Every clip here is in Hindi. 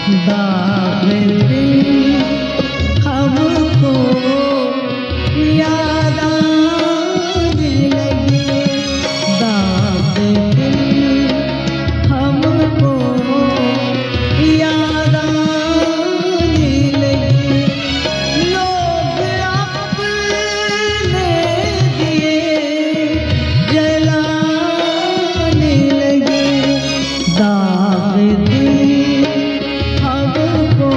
दाग दिल हमको याद आने लगे, दाग दिल हमको याद आने लगे। लोग अपने दिए जलाने लगे, दाग दिल हमको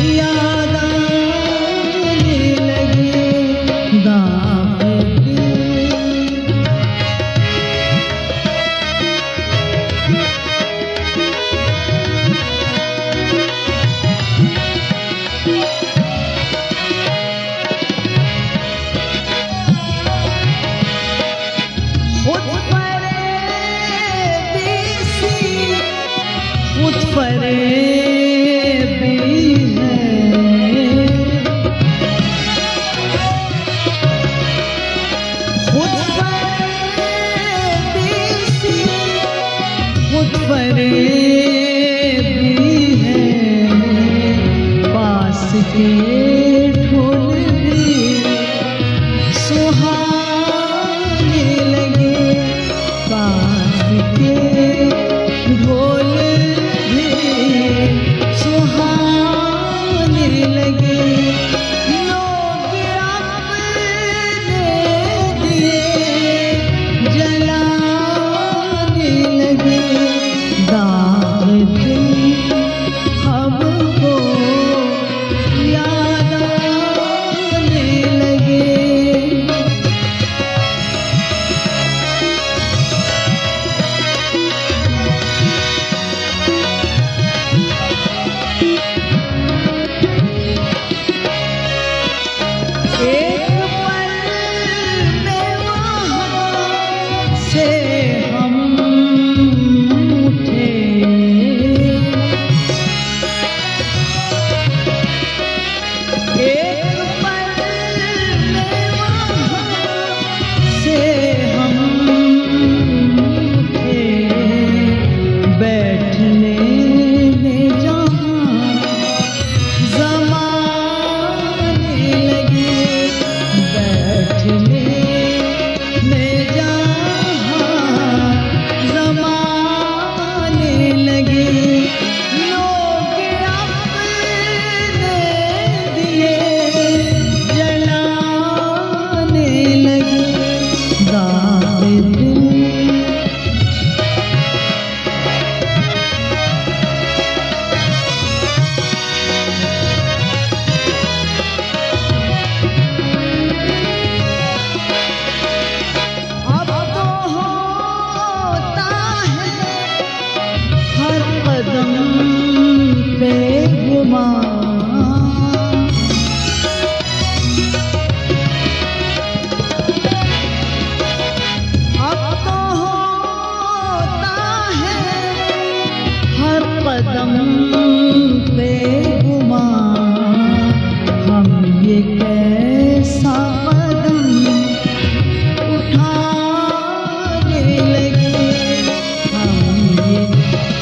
याद आने लगे, दाग दिल। खुद फरेबी है, खुद फरेबी सी, खुद फरेबी है। पास के ढोल भी सुहाने लगे, पास के ढोल सुहाने लगे। लोग अपने दिए जलाने लगे, दाग दिल हमको याद आने लगे। एक पल में वहाँ से हम उठे, एक पल में वहाँ से हम उठे। बैठने में जहाँ ज़माने लगे, बैठने में जहाँ ज़माने लगे। लोग अपने दिए जलाने लगे, दाग दिल अब तो होता है हर कदम पे गुमान, अब तो होता है हर कदम पे गुमान। हम ये कैसा कदम उठाने लगे, हम ये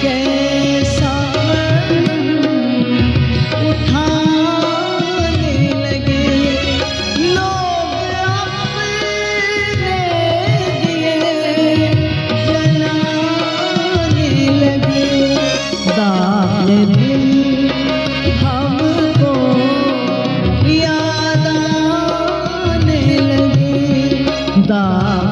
कैसा कदम उठाने लगे। लोग अपने दिए जलाने लगे, दाग दिल हमको याद आने लगे, दाग